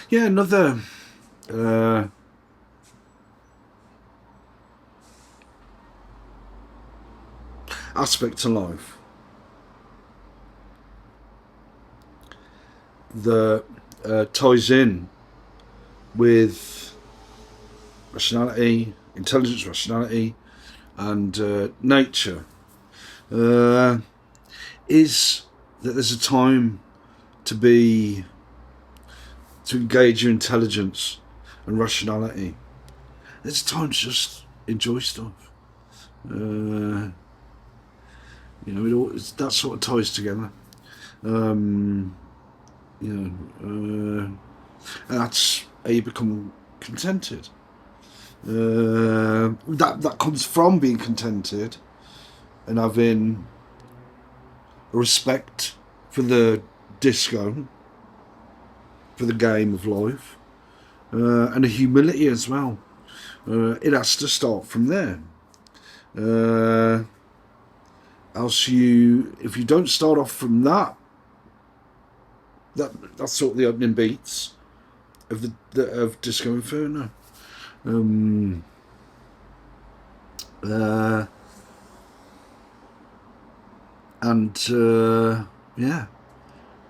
Yeah, another uh, aspect to life that ties in with rationality, intelligence, rationality, and nature uh, is that there's a time to be to engage your intelligence and rationality. There's a time to just enjoy stuff. Uh, that sort of ties together. Um, you and that's how you become contented. That comes from being contented and having a respect for the disco, for the game of life, and a humility as well. It has to start from there. Uh, Else, if you don't start off from that's sort of the opening beats of of Disco Inferno. Um, uh, and yeah,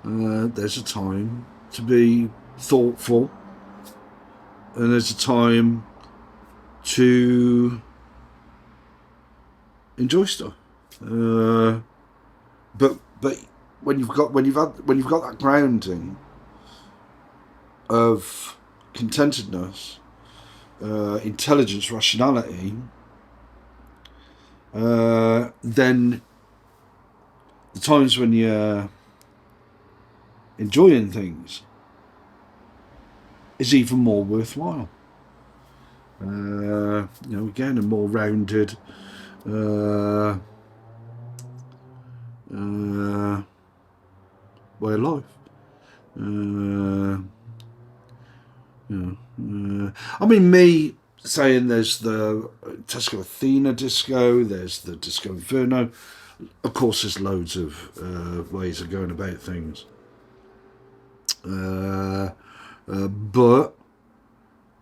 there's a time to be thoughtful, and there's a time to enjoy stuff. But when you've got that grounding of contentedness, intelligence, rationality, then the times when you're enjoying things is even more worthwhile. Again, a more rounded way of life. I mean, me saying there's the Tesco Athena disco, there's the Disco Inferno. Of course, there's loads of ways of going about things. But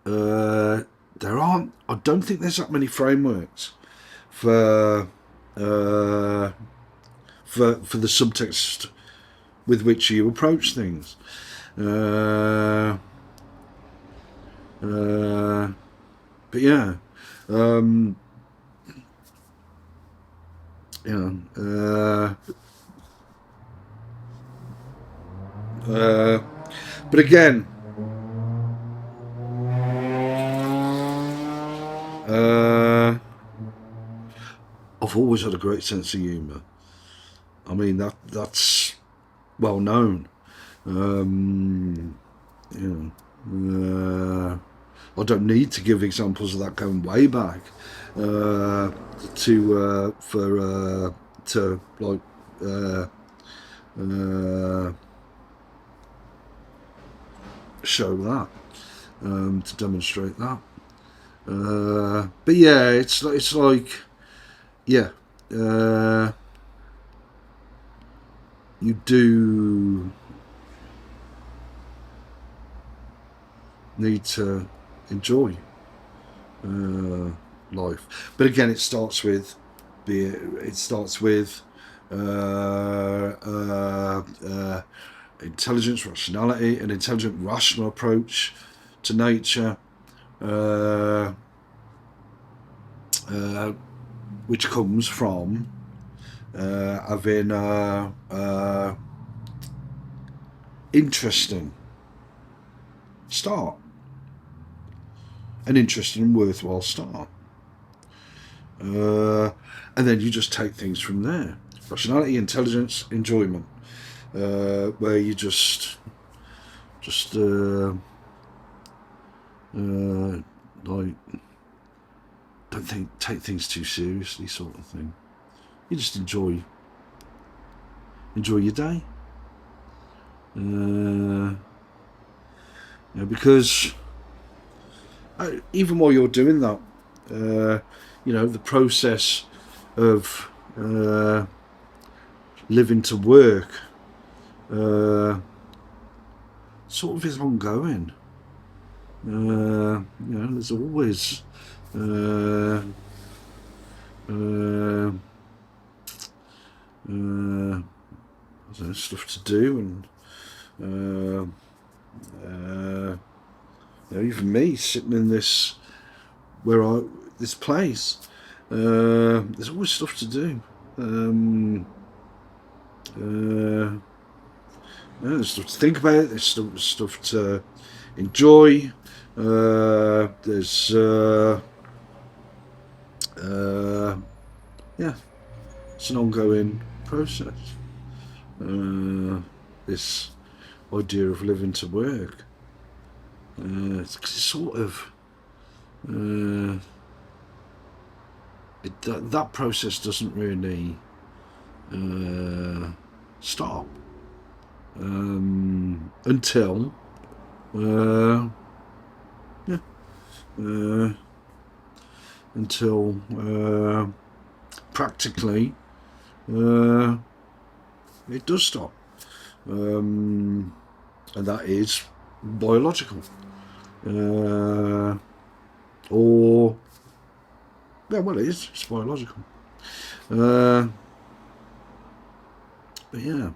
there aren't. I don't think there's that many frameworks for for the subtext with which you approach things. But yeah, you know, but again, I've always had a great sense of humour. I mean that's well known. Um, you I don't need to give examples of that going way back to like show that to demonstrate that. But yeah, it's like yeah, you do need to enjoy life. But again, it starts with intelligence, rationality, an intelligent, rational approach to nature, which comes from having interesting start, an interesting and worthwhile start. And then you just take things from there. Rationality, intelligence, enjoyment, where you just like don't take things too seriously, sort of thing. You just enjoy your day. Because even while you're doing that, the process of living to work sort of is ongoing. There's always uh, uh, stuff to do, and even me sitting in this this place. There's always stuff to do. There's stuff to think about. There's stuff to enjoy. There's it's an ongoing process. This idea of living to work. It's sort of that process doesn't really stop until until practically it does stop, and that is biological, or well, it's biological, but yeah,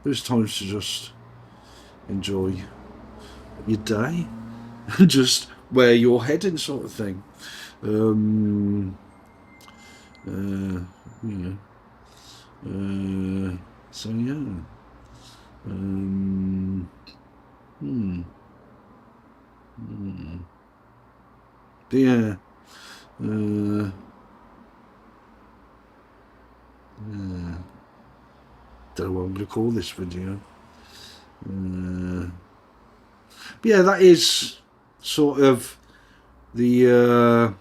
there's times to just enjoy your day and just where you're heading, sort of thing. So yeah. Yeah. Don't know what I'm going to call this video. But yeah, that is sort of the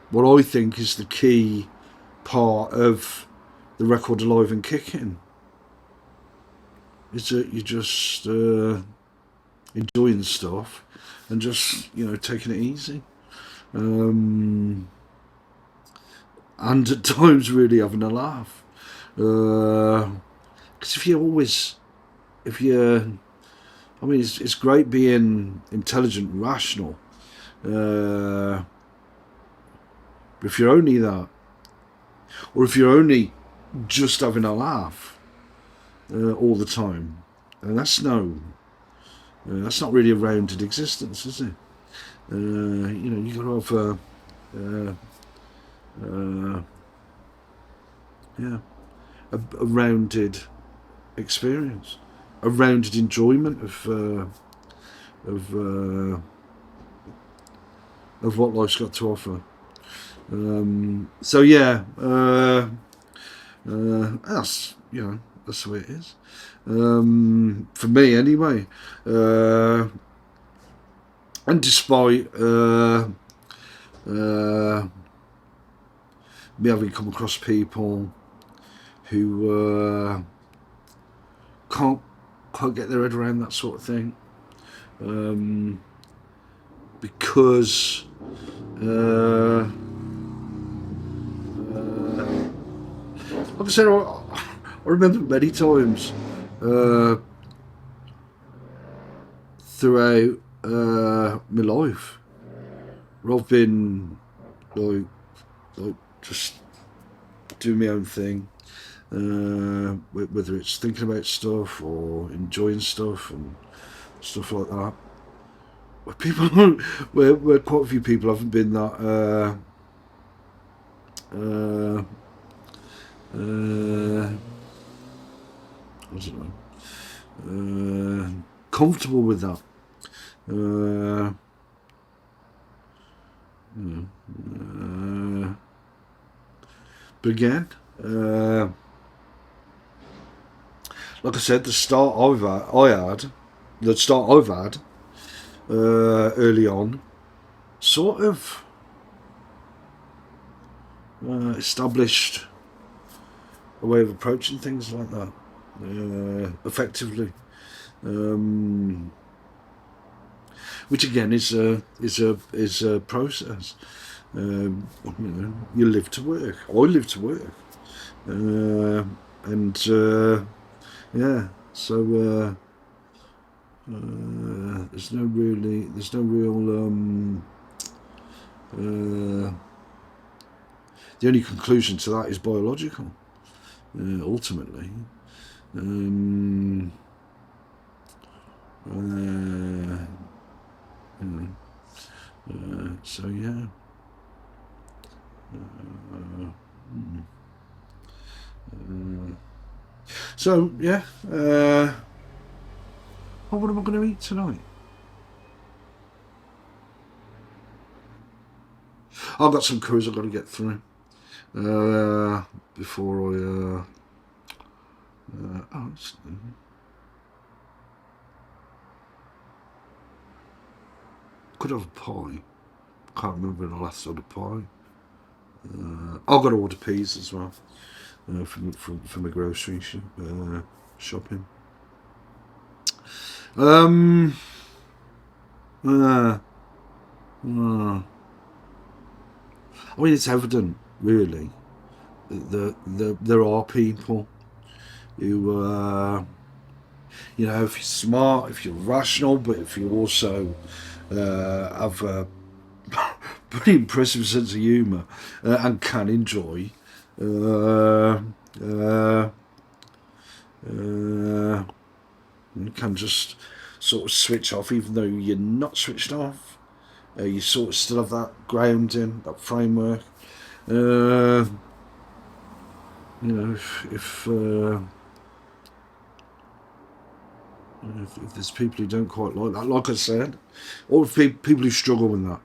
what I think is the key part of the record Alive and Kicking is that you're just enjoying stuff and just taking it easy, and at times really having a laugh, because it's great being intelligent and rational, but if you're only that, or if you're only just having a laugh all the time, and that's not really a rounded existence, is it? You got to have a rounded experience, a rounded enjoyment of what life's got to offer. So yeah, that's that's the way it is, for me anyway. And despite me having come across people who can't get their head around that sort of thing, because like I said, I remember many times throughout my life where I've been like just doing my own thing, whether it's thinking about stuff or enjoying stuff and stuff like that. Where people, where quite a few people haven't been that I don't know, comfortable with that. But again, like I said, the start I've had early on sort of established a way of approaching things like that effectively. which again is a process. You live to work. I live to work, and yeah. So there's no real. The only conclusion to that is biological. Ultimately. Um, so yeah. So yeah. What am I going to eat tonight? I've got some curries I've got to get through before I. Could have a pie. Can't remember the last had a pie. I've got to order peas as well from the grocery shopping. I mean, it's evident, really, that there are people who, if you're smart, if you're rational, but if you also have a pretty impressive sense of humour and can enjoy, you can just sort of switch off, even though you're not switched off. You sort of still have that grounding, that framework. If there's people who don't quite like that, like I said, or if people who struggle with that,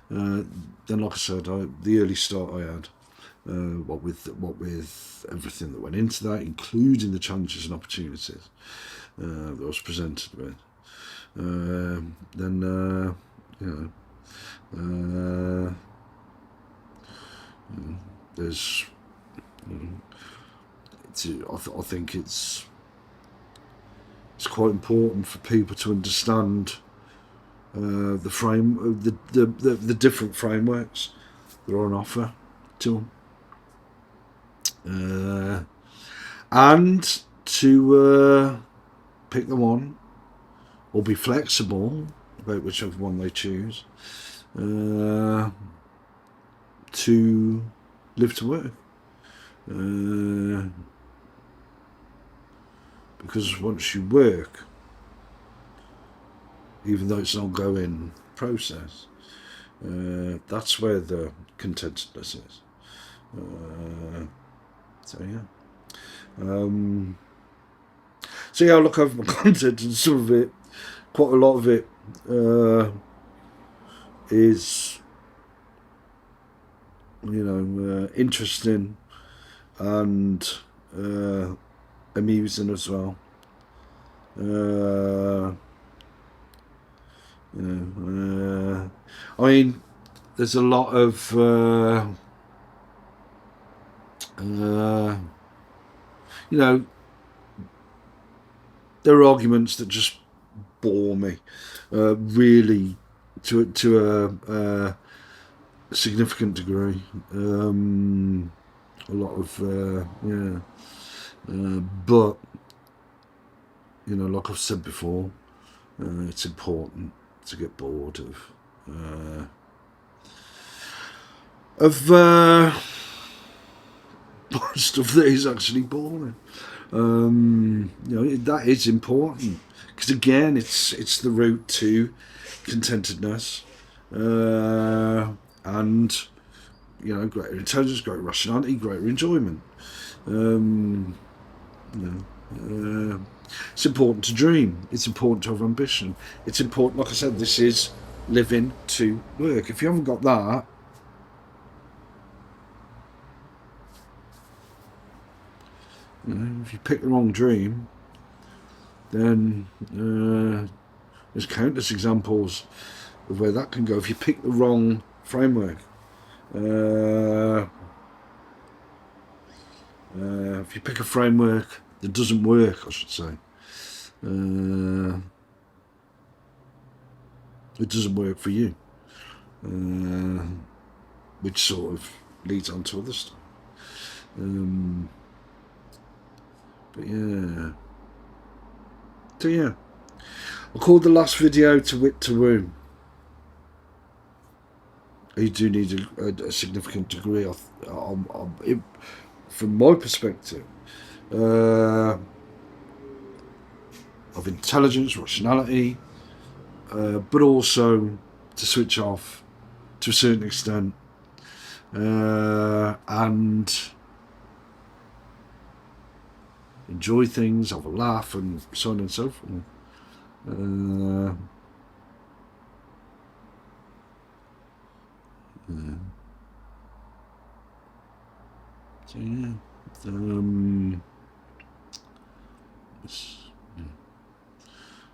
then like I said, the early start I had, what with everything that went into that, including the challenges and opportunities that I was presented with, then there's. I think it's quite important for people to understand the different frameworks that are on offer to them, and to pick the one or be flexible about whichever one they choose to live to work. Because once you work, even though it's an ongoing process, that's where the contentedness is. So yeah, I look over my content, and some of it, quite a lot of it, is interesting and amusing as well. I mean, there's a lot of there are arguments that just bore me, really, to a significant degree. A lot of but like I've said before, it's important to get bored of stuff that is actually boring. That is important, because again, it's the route to contentedness, and greater intelligence, greater rationality, greater enjoyment. It's important to dream. It's important to have ambition. It's important, like I said, this is living to work. If you haven't got that, if you pick the wrong dream, then there's countless examples of where that can go. If you pick the wrong framework, if you pick a framework that doesn't work, I should say, it doesn't work for you, which sort of leads on to other stuff. But yeah. So yeah, I called the last video "To Wit to Woo." You do need a significant degree from my perspective, of intelligence, rationality, but also to switch off to a certain extent, and enjoy things, have a laugh, and so on and so forth. So yeah,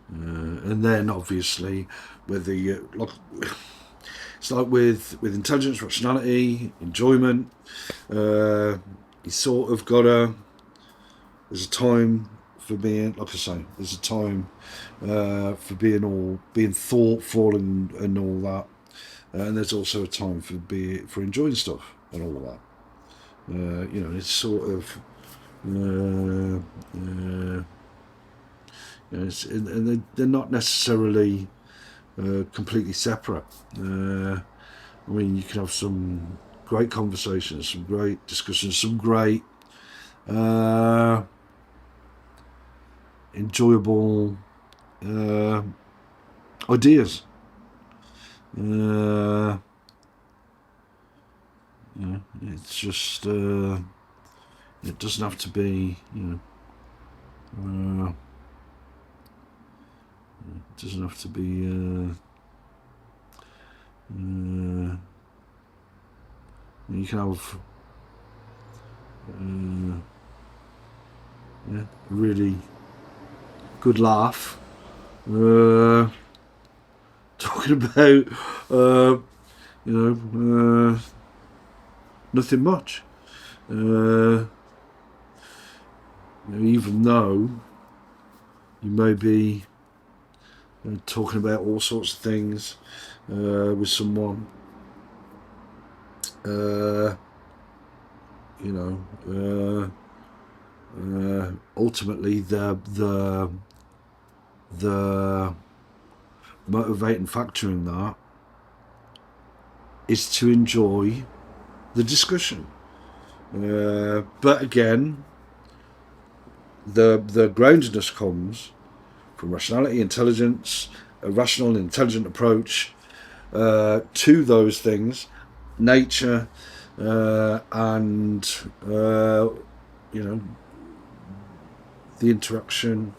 and then obviously whether you it's like with intelligence, rationality, enjoyment, you sort of gotta. There's a time for being, like I say, there's a time for being thoughtful and all that, and there's also a time for enjoying stuff and all that. It's sort of, and they're not necessarily completely separate. I mean, you can have some great conversations, some great discussions, some great enjoyable ideas. It's just it doesn't have to be, it doesn't have to be you can have a really good laugh talking about nothing much, even though you may be talking about all sorts of things with someone, ultimately the motivating factor in that is to enjoy the discussion. But again, the groundedness comes from rationality, intelligence, a rational and intelligent approach to those things, nature, and the interaction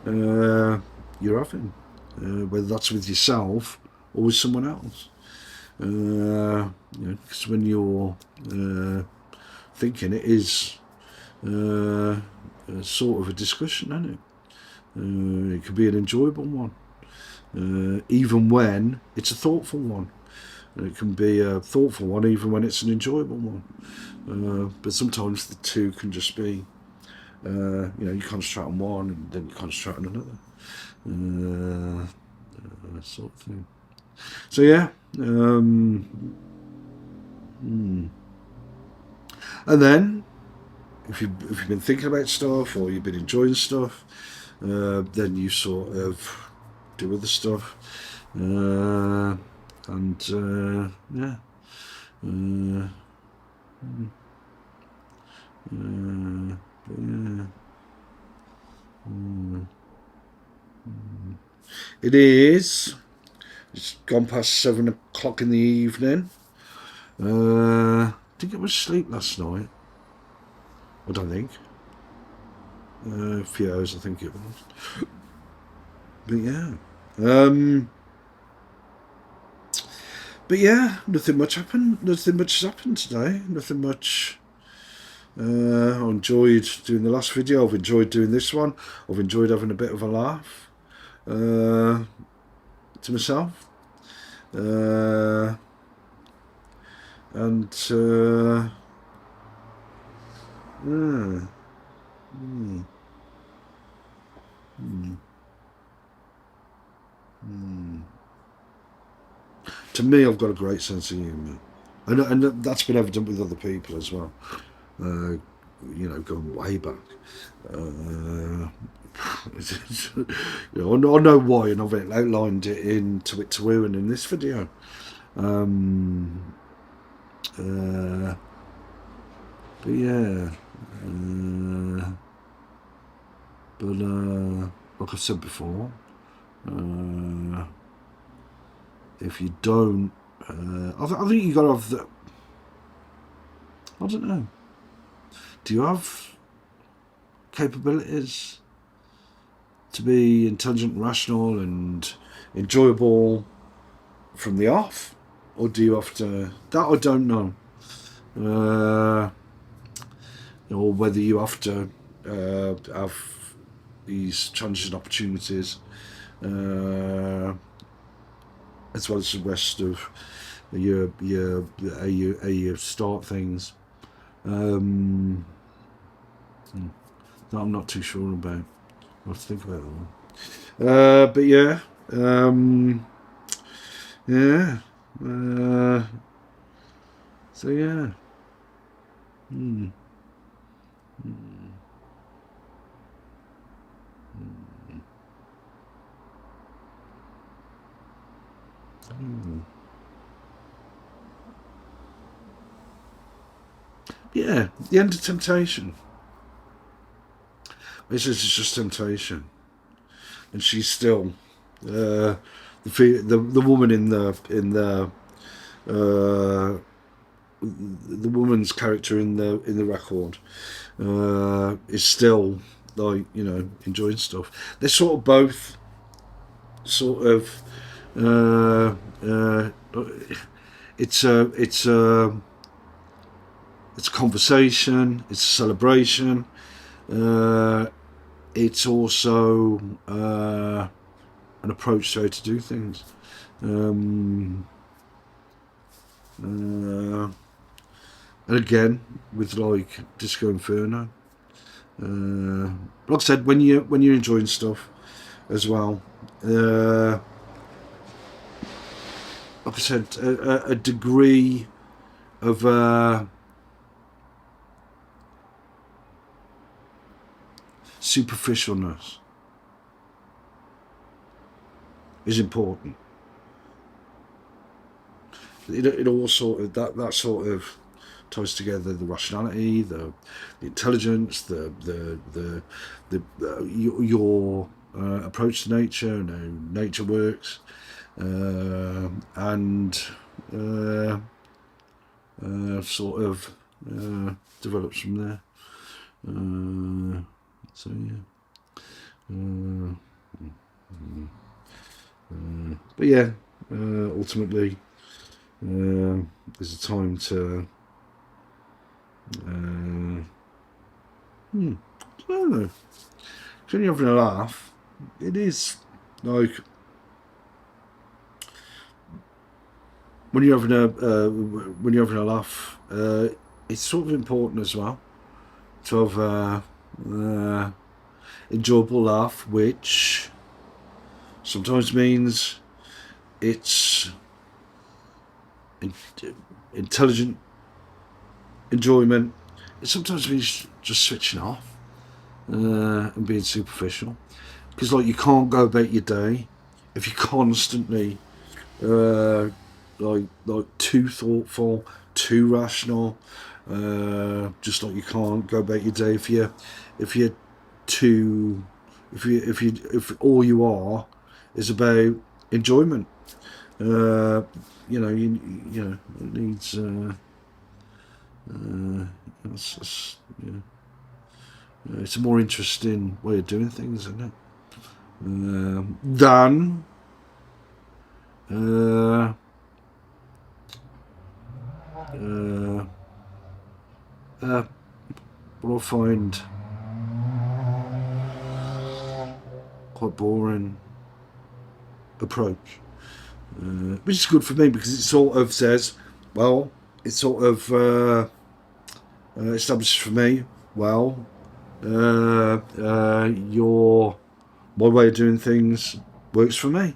you're having, whether that's with yourself or with someone else. Because when you're thinking, it is sort of a discussion, isn't it? It could be an enjoyable one, even when it's a thoughtful one. It can be a thoughtful one even when it's an enjoyable one. But sometimes the two can just be, you concentrate on one and then you concentrate on another. Sort of thing. So yeah. And then, if you've been thinking about stuff or you've been enjoying stuff, then you sort of do other stuff, and yeah. It is. It's gone past 7 o'clock in the evening. Didn't get much sleep last night. I don't think. A few hours, I think it was. But yeah. But yeah, nothing much happened. Nothing much has happened today. Nothing much. I enjoyed doing the last video. I've enjoyed doing this one. I've enjoyed having a bit of a laugh to myself. And to me, I've got a great sense of humour, and that's been evident with other people as well. Going way back. I know why, and I've outlined it in To It To Woo and in this video. But yeah, like I said before, if you don't, I think you got to have the. I don't know. Do you have capabilities to be intelligent, rational, and enjoyable from the off, or do you have to? That I don't know. Or whether you have to have these challenges and opportunities, as well as the rest of how you start things. That I'm not too sure about. I'll have to think about that one. But yeah, yeah. So yeah. Yeah, the end of temptation. This is just temptation, and she's still the woman in the woman's character in the record is still like enjoying stuff. They're sort of both sort of it's a conversation, it's a celebration. It's also an approach to how to do things. And again, with like Disco Inferno, like I said, when you're enjoying stuff as well, like I said, a degree of superficialness is important. It all sort of that sort of ties together the rationality, the intelligence, your approach to nature, and how nature works, and sort of develops from there. So yeah, but yeah, ultimately, there's a time to. I don't know. When you're having a laugh, it is like when you're having a laugh. It's sort of important as well to have enjoyable laugh, which sometimes means it's intelligent enjoyment. It sometimes means just switching off and being superficial, because like you can't go about your day if you're constantly like too thoughtful, too rational. Just like you can't go about your day if all you are is about enjoyment. It needs it's a more interesting way of doing things, isn't it? Than what I find quite boring approach, which is good for me because it sort of says, well, it sort of establishes for me, well, my way of doing things works for me.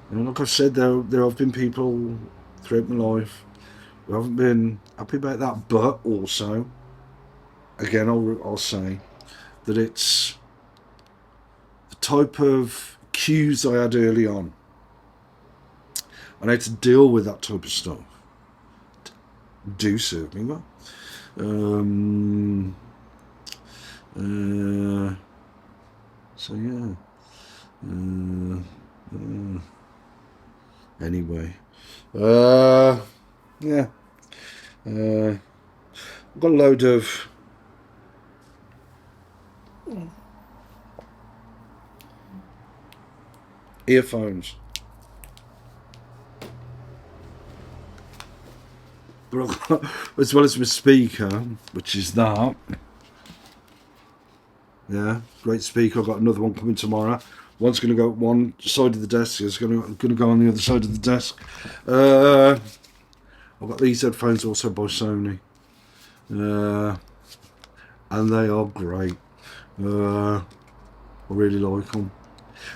And like I've said, there have been people throughout my life who haven't been happy about that, but also, again, I'll say that it's the type of cues I had early on. I had to deal with that type of stuff. Do serve me well. So yeah. Anyway. Yeah. I've got a load of earphones. But I've got, as well as my speaker, which is that. Yeah, great speaker. I've got another one coming tomorrow. One's going to go at one side of the desk. It's going to go on the other side of the desk. I've got these headphones also by Sony. And they are great. I really like them.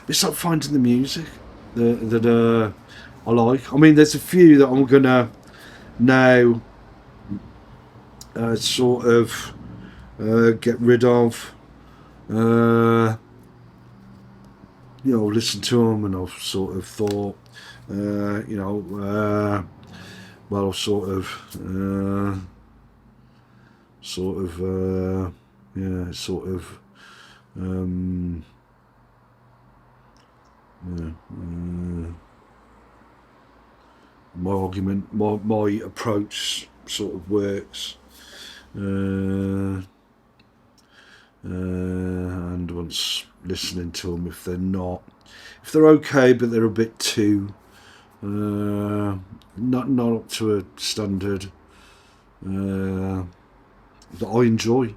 It's like finding the music that I like. I mean, there's a few that I'm going to now sort of get rid of. Listen to them, and I've sort of thought, well, I've sort of, my argument, my approach sort of works. And once listening to them, if they're okay, but they're a bit too not up to a standard that I enjoy.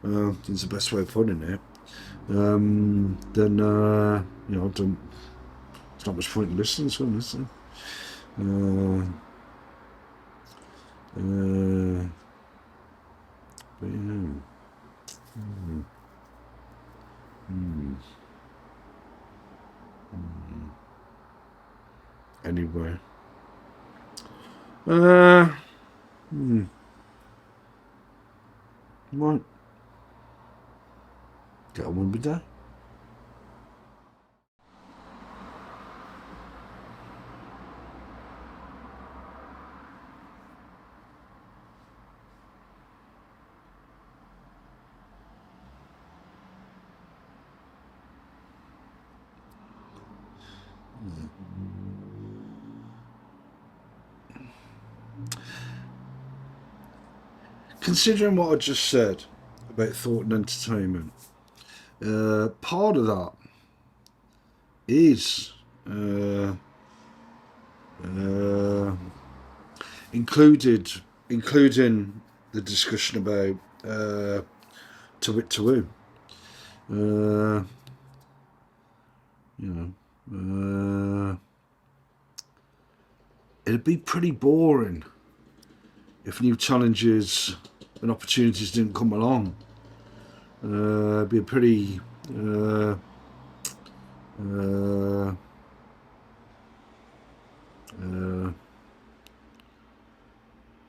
Is the best way of putting it. Then don't. It's not much point in listening to them, is there? But yeah. Anyway. Right. Get on with that. Considering what I just said about thought and entertainment, part of that is including the discussion about to wit to woo. It'd be pretty boring if new challenges and opportunities didn't come along. It'd be a pretty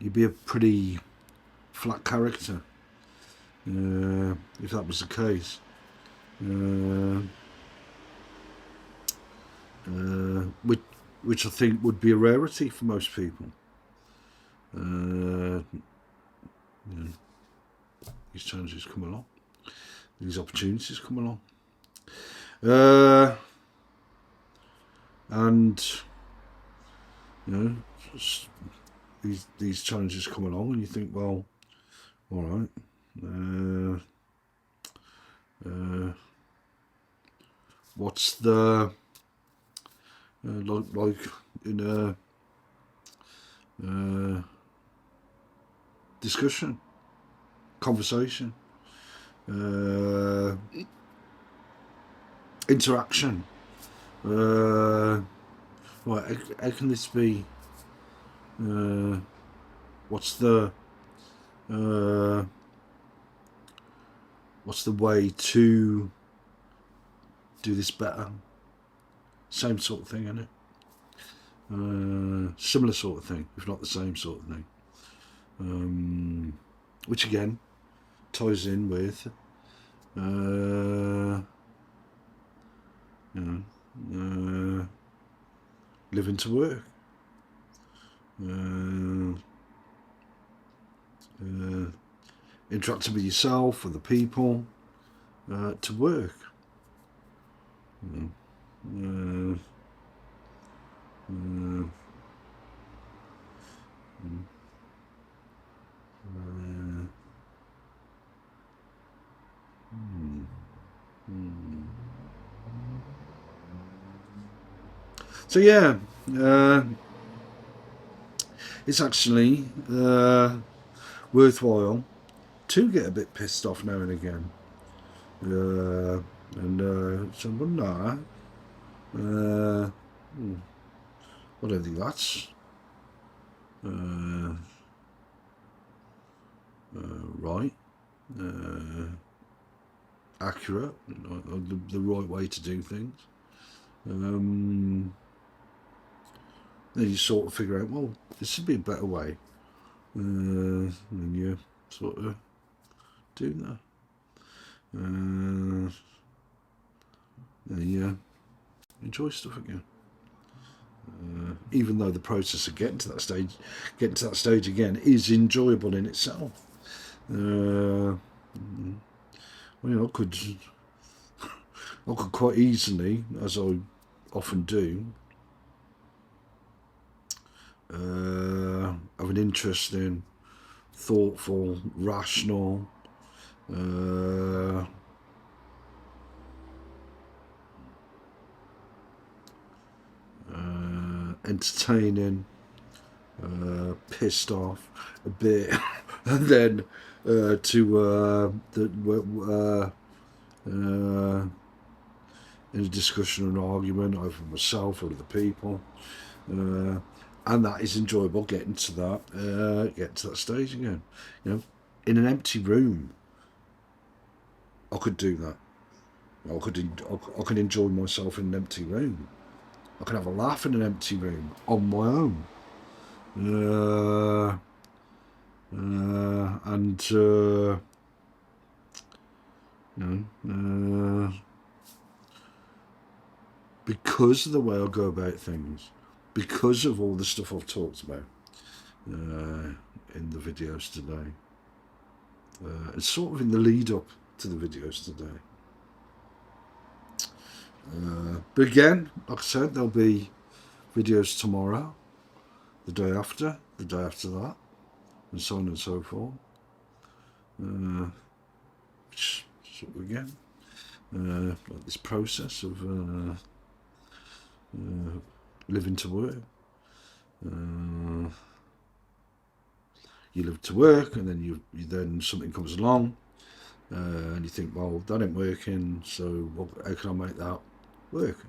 you'd be a pretty flat character if that was the case. Which I think would be a rarity for most people. These challenges come along, these opportunities come along, and these challenges come along, and you think, well, all right. What's the like in a discussion, conversation, interaction? Right, how can this be? What's the way to do this better? Same sort of thing, isn't it? Similar sort of thing, if not the same sort of thing. Which again ties in with living to work. Interacting with yourself, other people, to work. So yeah, it's actually worthwhile to get a bit pissed off now and again. So wouldn't I don't think that's right, accurate, the right way to do things. Then you sort of figure out, well, this would be a better way, and you sort of do that. And you enjoy stuff again. Even though the process of getting to that stage again is enjoyable in itself. Well, I could quite easily, as I often do, have an interesting, thoughtful, rational, entertaining, pissed off a bit, and then in a discussion or an argument either with myself or other people, and that is enjoyable. Getting to that stage again, in an empty room, I could do that. I could enjoy myself in an empty room. I can have a laugh in an empty room on my own. Because of the way I go about things, because of all the stuff I've talked about in the videos today, and sort of in the lead up to the videos today. But again, like I said, there'll be videos tomorrow, the day after that, and so on and so forth. Which sort of again, like this process of living to work. You live to work, and then then something comes along, and you think, well, that ain't working, so how can I make that work?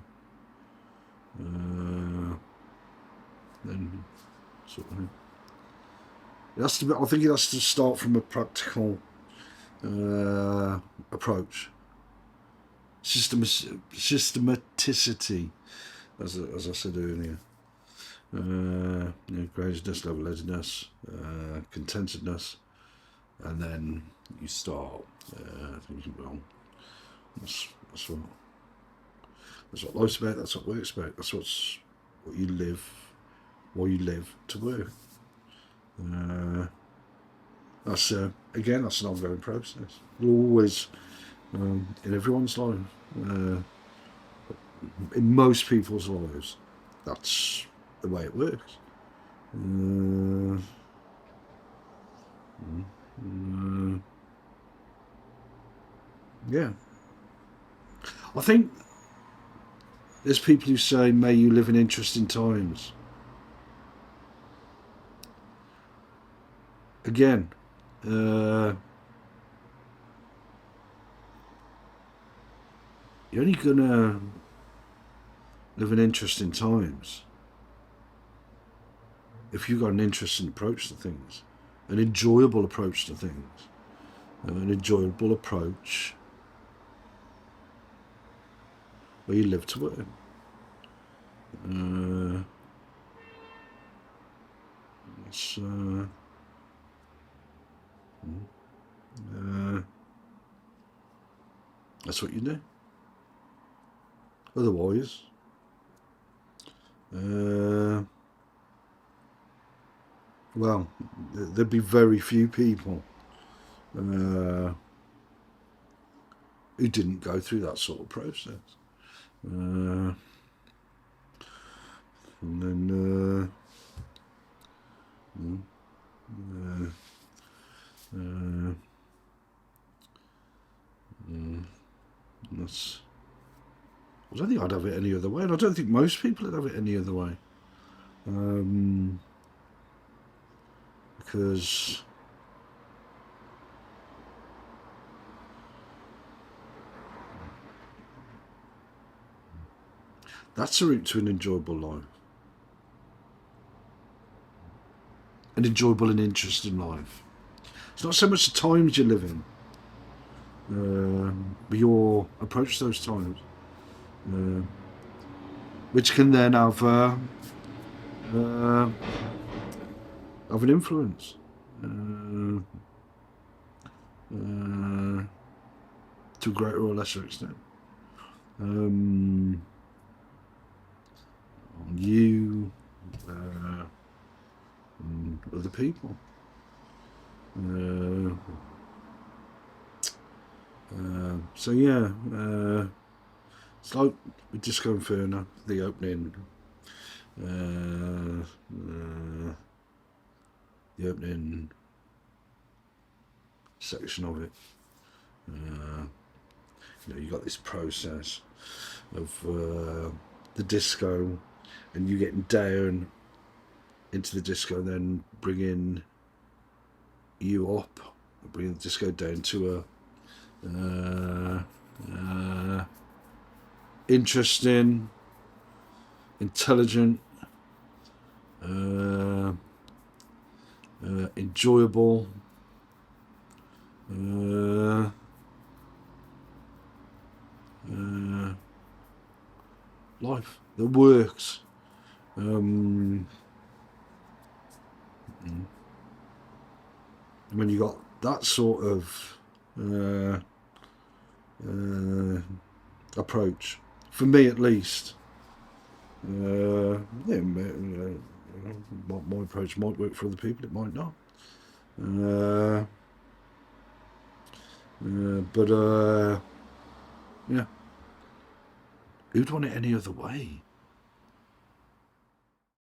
Then sort of, I think it has to start from a practical approach, systematicity, as I said earlier. Groundedness, level-headedness, contentedness, and then you start thinking, well, that's what life's about. That's what work's about. That's what you live to work. That's again, that's an ongoing process. Always in everyone's life, in most people's lives, that's the way it works. Yeah. I think there's people who say, may you live in interesting times. Again, you're only gonna live in interesting times if you've got an interesting approach to things, an enjoyable approach to things, an enjoyable approach where you live to work. That's what you do. Otherwise, well, there'd be very few people who didn't go through that sort of process. And then that's. I don't think I'd have it any other way, and I don't think most people would have it any other way. Because that's the route to an enjoyable life. An enjoyable and interesting life. It's not so much the times you live in, but your approach to those times, which can then have an influence. To a greater or lesser extent. On you and other people. So yeah, it's like with Disco Inferno, the opening section of it. You got this process of the disco, and you getting down into the disco, and then bringing you up, bringing the disco down to a interesting, intelligent, enjoyable, life that works. When you got that sort of approach, for me at least, my approach might work for other people, it might not. But yeah, who'd want it any other way?